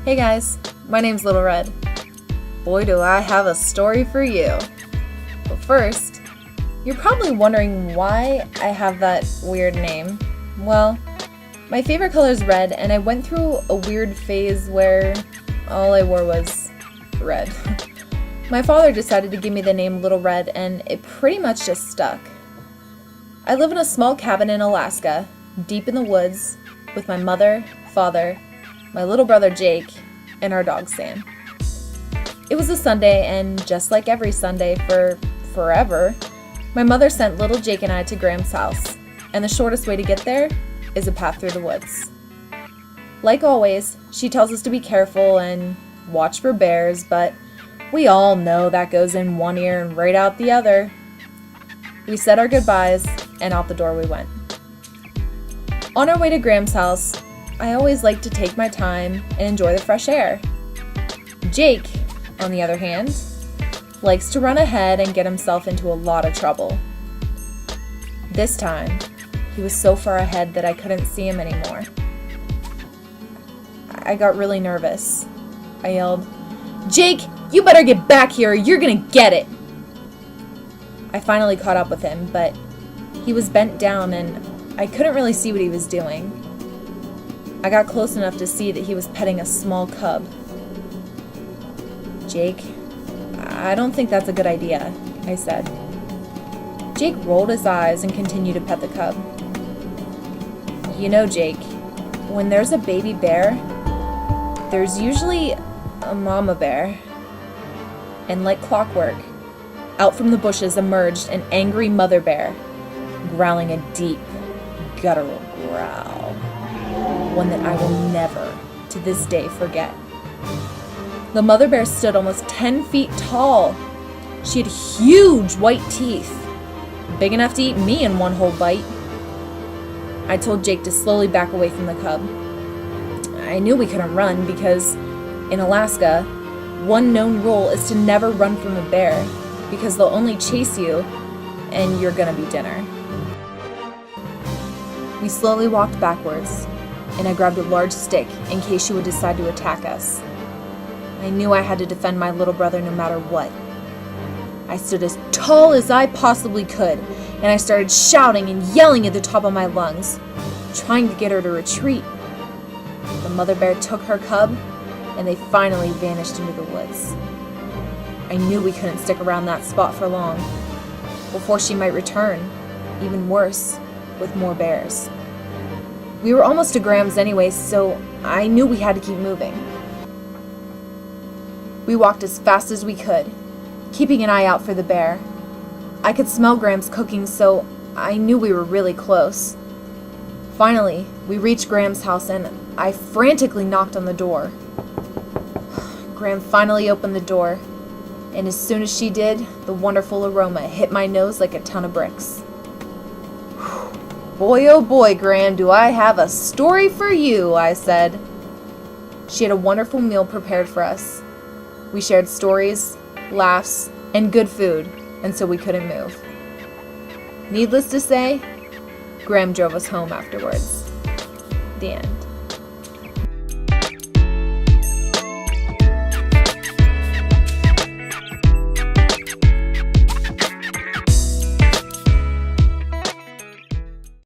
Hey guys, my name's Little Red. Boy, do I have a story for you. But first, you're probably wondering why I have that weird name. Well, my favorite color is red, and I went through a weird phase where all I wore was red. My father decided to give me the name Little Red, and it pretty much just stuck. I live in a small cabin in Alaska, deep in the woods, with my mother, father, my little brother Jake, and our dog Sam. It was a Sunday, and just like every Sunday for forever, my mother sent little Jake and I to Graham's house, and the shortest way to get there is a path through the woods. Like always, she tells us to be careful and watch for bears, but we all know that goes in one ear and right out the other. We said our goodbyes, and out the door we went. On our way to Graham's house, I always like to take my time and enjoy the fresh air. Jake, on the other hand, likes to run ahead and get himself into a lot of trouble. This time, he was so far ahead that I couldn't see him anymore. I got really nervous. I yelled, "Jake, you better get back here or you're gonna get it!" I finally caught up with him, but he was bent down and I couldn't really see what he was doing. I got close enough to see that he was petting a small cub. "Jake, I don't think that's a good idea," I said. Jake rolled his eyes and continued to pet the cub. "You know, Jake, when there's a baby bear, there's usually a mama bear." And like clockwork, out from the bushes emerged an angry mother bear, growling a deep, guttural growl, one that I will never, to this day, forget. The mother bear stood almost 10 feet tall. She had huge white teeth, big enough to eat me in one whole bite. I told Jake to slowly back away from the cub. I knew we couldn't run because, in Alaska, one known rule is to never run from a bear because they'll only chase you and you're gonna be dinner. We slowly walked backwards, and I grabbed a large stick in case she would decide to attack us. I knew I had to defend my little brother no matter what. I stood as tall as I possibly could, and I started shouting and yelling at the top of my lungs, trying to get her to retreat. The mother bear took her cub, and they finally vanished into the woods. I knew we couldn't stick around that spot for long, before she might return, even worse, with more bears. We were almost to Graham's anyway, so I knew we had to keep moving. We walked as fast as we could, keeping an eye out for the bear. I could smell Graham's cooking, so I knew we were really close. Finally, we reached Graham's house, and I frantically knocked on the door. Graham finally opened the door, and as soon as she did, the wonderful aroma hit my nose like a ton of bricks. "Boy, oh boy, Graham, do I have a story for you," I said. She had a wonderful meal prepared for us. We shared stories, laughs, and good food, and so we couldn't move. Needless to say, Graham drove us home afterwards. The end.